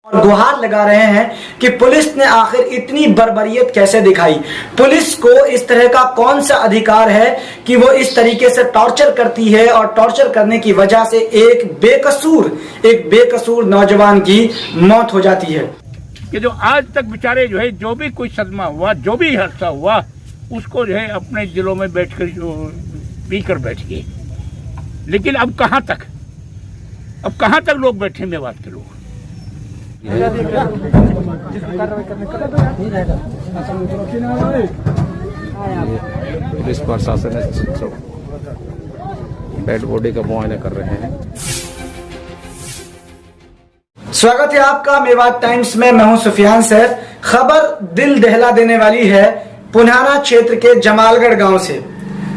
और गुहार लगा रहे हैं कि पुलिस ने आखिर इतनी बर्बरियत कैसे दिखाई। पुलिस को इस तरह का कौन सा अधिकार है कि वो इस तरीके से टॉर्चर करती है और टॉर्चर करने की वजह से एक बेकसूर नौजवान की मौत हो जाती है। कि जो आज तक बेचारे जो है जो भी कोई सदमा हुआ, जो भी हादसा हुआ, उसको जो है अपने दिलों में बैठकर पी कर बैठ गए। लेकिन अब कहाँ तक लोग बैठे मेवात के लोग। पुलिस प्रशासन डेड बॉडी का मुआयना कर रहे हैं। स्वागत है आपका मेवात टाइम्स में। मैं हूं सुफियान सैफ। खबर दिल दहला देने वाली है पुन्हाना क्षेत्र के जमालगढ़ गांव से।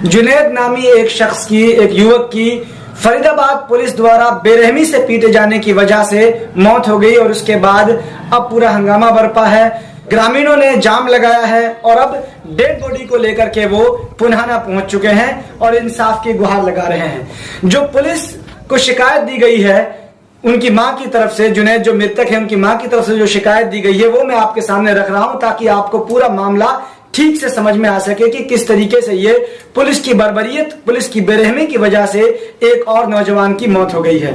जुनैद नामी एक युवक की फरीदाबाद पुलिस द्वारा बेरहमी से पीटे जाने की वजह से मौत हो गई और उसके बाद अब पूरा हंगामा बरपा है। ग्रामीणों ने जाम लगाया है और अब डेड बॉडी को लेकर के वो पुन्हाना पहुंच चुके हैं और इंसाफ की गुहार लगा रहे हैं। जो पुलिस को शिकायत दी गई है उनकी मां की तरफ से, जुनैद जो मृतक है उनकी मां की तरफ से जो शिकायत दी गई है वो मैं आपके सामने रख रहा हूं ताकि आपको पूरा मामला ठीक से समझ में आ सके कि किस तरीके से ये पुलिस की बर्बरियत, पुलिस की बेरहमी की वजह से एक और नौजवान की मौत हो गई है।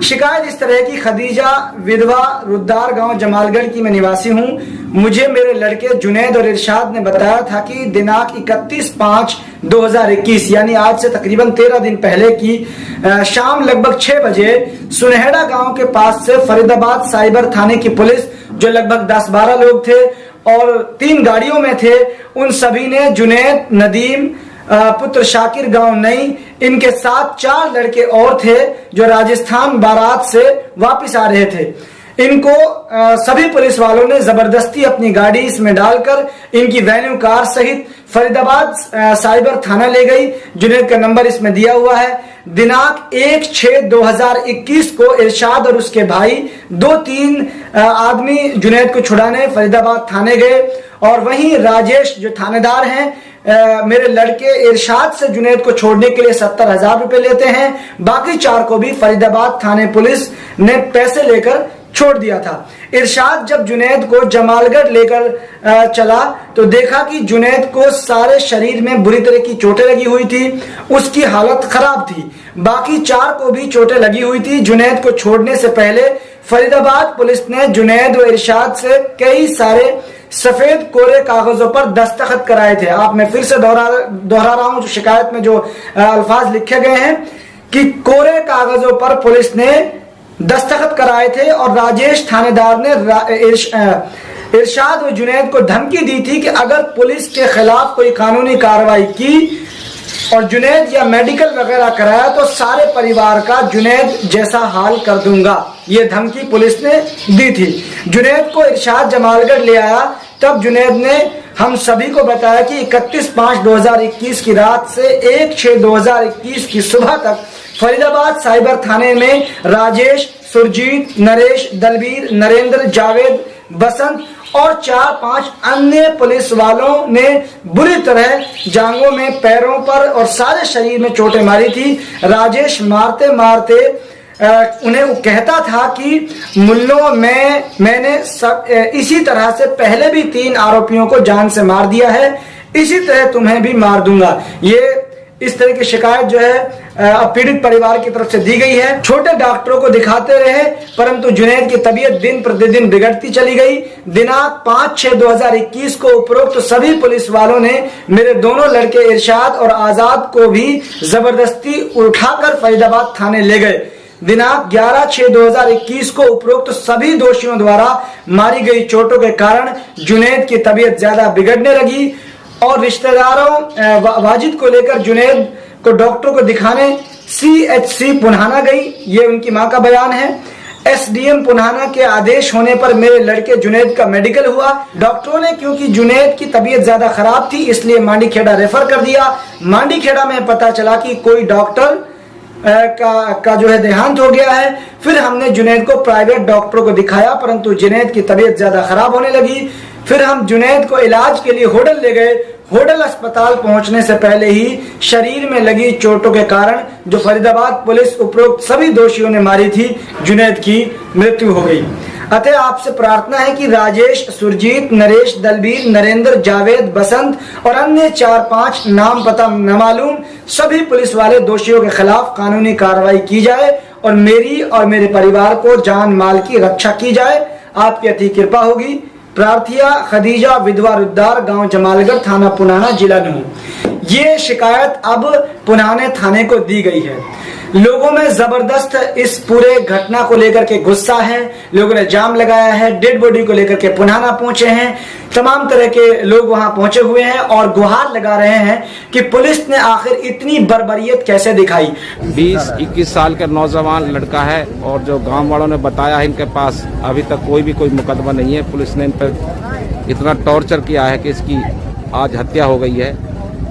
शिकायत इस तरह की, खदीजा विधवा रुद्दार गांव जमालगढ़ की मैं निवासी हूं। मुझे मेरे लड़के जुनैद और इरशाद ने बताया था कि दिनांक 31/5/2021 यानी आज से तकरीबन 13 दिन पहले की शाम लगभग 6 बजे सुनहेड़ा गांव के पास से फरीदाबाद साइबर थाने की पुलिस, जो लगभग 10-12 लोग थे और 3 गाड़ियों में थे, उन सभी ने जुनैद, नदीम पुत्र शाकिर गांव नई, इनके साथ 4 लड़के और थे जो राजस्थान बारात से वापस आ रहे थे। इनको सभी पुलिस वालों ने जबरदस्ती अपनी गाड़ी इसमें डालकर इनकी वैन्यू कार सहित फरीदाबाद साइबर थाना ले गई। जुनैद का नंबर इसमें दिया हुआ है। दिनांक 1/6/2021 को इरशाद और उसके भाई 2-3 आदमी जुनैद को छुड़ाने फरीदाबाद थाने गए और वहीं राजेश जो थानेदार हैं, मेरे लड़के इरशाद से जुनैद को छोड़ने के लिए 70,000 रुपए लेते हैं। बाकी 4 को भी फरीदाबाद थाने पुलिस ने पैसे लेकर छोड़ दिया था। इरशाद जब जुनैद को जमालगढ़ लेकर चला तो देखा कि जुनैद को सारे शरीर में बुरी तरह की चोटें लगी हुई थी, उसकी हालत खराब थी। बाकी 4 को भी चोटें लगी हुई थी। जुनैद को छोड़ने से पहले फरीदाबाद पुलिस ने जुनैद व इरशाद से कई सारे सफेद कोरे कागजों पर दस्तखत कराए थे। आप मैं फिर से दोहरा रहा हूं जो शिकायत में जो अल्फाज लिखे गए हैं कि कोरे कागजों पर पुलिस ने दस्तखत कराए थे और राजेश थानेदार ने इरशाद व जुनैद को धमकी दी थी कि अगर पुलिस के खिलाफ कोई कानूनी कार्रवाई की और जुनैद या मेडिकल वगैरह कराया तो सारे परिवार का जुनैद जैसा हाल कर दूंगा। ये धमकी पुलिस ने दी थी। जुनैद को इरशाद जमालगढ़ ले आया, तब जुनैद ने हम सभी को बताया कि 31/5/2021 की रात से 1/6/2021 की सुबह तक फरीदाबाद साइबर थाने में राजेश, सुरजीत, नरेश, दलबीर, नरेंद्र, जावेद, बसंत और 4-5 अन्य पुलिस वालों ने बुरी तरह जांघों में, पैरों पर और सारे शरीर में चोटें मारी थी। राजेश मारते मारते उन्हें वो कहता था कि मुल्लों मैंने इसी तरह से पहले भी 3 आरोपियों को जान से मार दिया है, इसी तरह तुम्हें भी मार दूंगा। ये इस तरह की शिकायत जो है पीड़ित परिवार की तरफ से दी गई है। छोटे डॉक्टरों को दिखाते रहे परंतु जुनैद की तबीयत दिन प्रतिदिन बिगड़ती चली गई। दिनांक 5/6/2021 को उपरोक्त सभी पुलिस वालों ने मेरे दोनों लड़के इरशाद और आजाद को भी जबरदस्ती उठाकर फरीदाबाद थाने ले गए। दिनांक 11/6/2021 को उपरोक्त सभी दोषियों द्वारा मारी गई चोटों के कारण जुनैद की तबीयत ज्यादा बिगड़ने लगी और रिश्तेदारों वाजिद को लेकर जुनैद को डॉक्टर को दिखाने CHC पुन्हाना गई। ये उनकी मां का बयान है। SDM पुन्हाना के आदेश होने पर मेरे लड़के जुनैद का मेडिकल हुआ। डॉक्टरों ने क्योंकि जुनैद की तबीयत ज्यादा खराब थी इसलिए मांडीखेड़ा रेफर कर दिया। मांडीखेड़ा में पता चला कि कोई डॉक्टर का जो है देहांत हो गया है। फिर हमने जुनैद को प्राइवेट डॉक्टरों को दिखाया परंतु जुनैद की तबीयत ज्यादा खराब होने लगी। फिर हम जुनैद को इलाज के लिए होडल ले गए। होडल अस्पताल पहुंचने से पहले ही शरीर में लगी चोटों के कारण जो फरीदाबाद पुलिस उपरोक्त सभी दोषियों ने मारी थी, जुनैद की मृत्यु हो गई। अतः आपसे प्रार्थना है कि राजेश, सुरजीत, नरेश, दलबीर, नरेंद्र, जावेद, बसंत और अन्य 4-5 नाम पता न मालूम सभी पुलिस वाले दोषियों के खिलाफ कानूनी कार्रवाई की जाए और मेरी और मेरे परिवार को जान माल की रक्षा की जाए। आपकी अति कृपा होगी। प्रार्थिया खदीजा, विधवा रुद्दार, गांव जमालगढ़, थाना पुनाना, जिला नूंह। ये शिकायत अब पुनाने थाने को दी गई है। लोगों में जबरदस्त इस पूरे घटना को लेकर के गुस्सा है। लोगों ने जाम लगाया है, डेड बॉडी को लेकर के पुनाना पहुंचे हैं। तमाम तरह के लोग वहां पहुंचे हुए हैं और गुहार लगा रहे हैं कि पुलिस ने आखिर इतनी बर्बरियत कैसे दिखाई। 20-21 साल का नौजवान लड़का है और जो गांव वालों ने बताया है इनके पास अभी तक कोई मुकदमा नहीं है। पुलिस ने इन पर इतना टॉर्चर किया है कि इसकी आज हत्या हो गई है।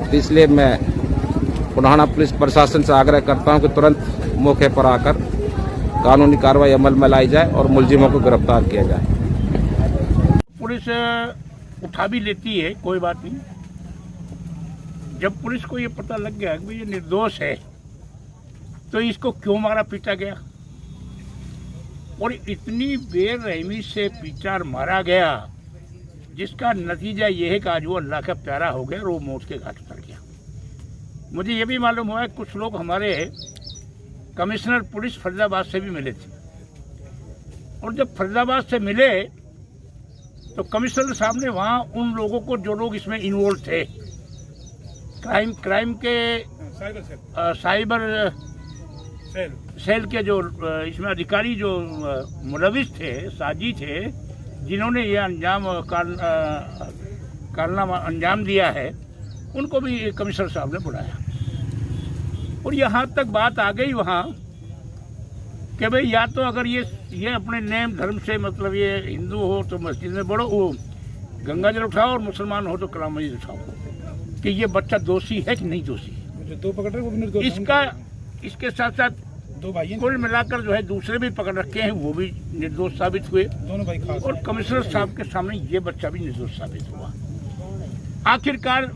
तो इसलिए मैं पुनाना पुलिस प्रशासन से आग्रह करता हूं कि तुरंत मौके पर आकर कानूनी कार्रवाई अमल में लाई जाए और मुलजिमों को गिरफ्तार किया जाए। पुलिस उठा भी लेती है, कोई बात नहीं। जब पुलिस को ये पता लग गया कि ये निर्दोष है तो इसको क्यों मारा पीटा गया और इतनी बेरहमी से पीटा और मारा गया, जिसका नतीजा ये है कि आज वो अल्लाह का प्यारा हो गया और वो मौत के घाट उतर गया। मुझे ये भी मालूम हुआ है कुछ लोग हमारे कमिश्नर पुलिस फरीदाबाद से भी मिले थे और जब फरीदाबाद से मिले तो कमिश्नर साहब ने वहाँ उन लोगों को, जो लोग इसमें इन्वॉल्व थे, क्राइम के साइबर सेल के जो इसमें अधिकारी जो मुलविस थे, साजी थे, जिन्होंने ये कारनामा अंजाम दिया है, उनको भी कमिश्नर साहब ने बुलाया और यहाँ तक बात आ गई वहाँ कि भाई या तो अगर ये अपने नेम धर्म से, मतलब ये हिंदू हो तो मस्जिद में बढ़ो, वो गंगा जल उठाओ, और मुसलमान हो तो कलाम मस्जिद उठाओ, कि ये बच्चा दोषी है कि नहीं दोषी है। जो दो पकड़ रहे वो भी निर्दोष। इसके साथ साथ दो भाई कुल मिलाकर जो है दूसरे भी पकड़ रखे हैं, वो भी निर्दोष साबित हुए। दोनों भाई खास। और कमिश्नर साहब के सामने ये बच्चा भी निर्दोष साबित हुआ। आखिरकार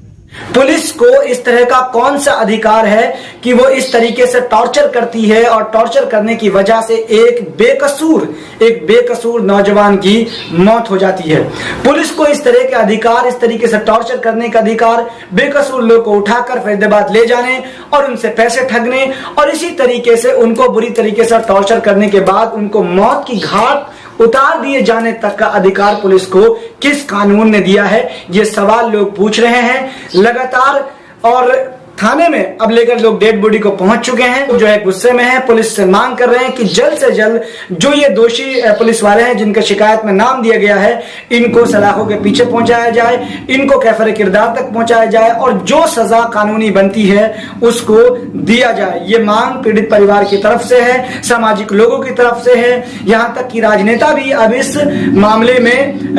पुलिस को इस तरह का कौन सा अधिकार है कि वो इस तरीके से टॉर्चर करती है और टॉर्चर करने की वजह से एक बेकसूर नौजवान की मौत हो जाती है। पुलिस को इस तरह के अधिकार, इस तरीके से टॉर्चर करने का अधिकार, बेकसूर लोग को उठाकर फरीदाबाद ले जाने और उनसे पैसे ठगने और इसी तरीके से उनको बुरी तरीके से टॉर्चर करने के बाद उनको मौत की घाट उतार दिए जाने तक का अधिकार पुलिस को किस कानून ने दिया है, ये सवाल लोग पूछ रहे हैं लगातार। और थाने में अब लेकर लोग डेड बॉडी को पहुंच चुके हैं, जो है गुस्से में है। पुलिस से मांग कर रहे हैं कि जल्द से जल्द जो ये दोषी पुलिस वाले हैं जिनका शिकायत में नाम दिया गया है, इनको सलाखों के पीछे पहुंचाया जाए, इनको कैफरे किरदार तक पहुंचाया जाए और जो सजा कानूनी बनती है उसको दिया जाए। ये मांग पीड़ित परिवार की तरफ से है, सामाजिक लोगों की तरफ से है, यहाँ तक कि राजनेता भी अब इस मामले में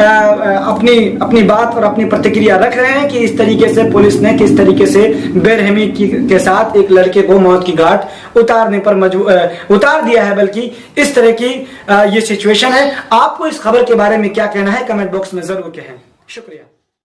अपनी बात और अपनी प्रतिक्रिया रख रहे हैं कि इस तरीके से पुलिस ने किस तरीके से बेरहमी के साथ एक लड़के को मौत की घाट उतारने पर उतार दिया है। बल्कि इस तरह की ये सिचुएशन है। आपको इस खबर के बारे में क्या कहना है, कमेंट बॉक्स में जरूर कहें। शुक्रिया।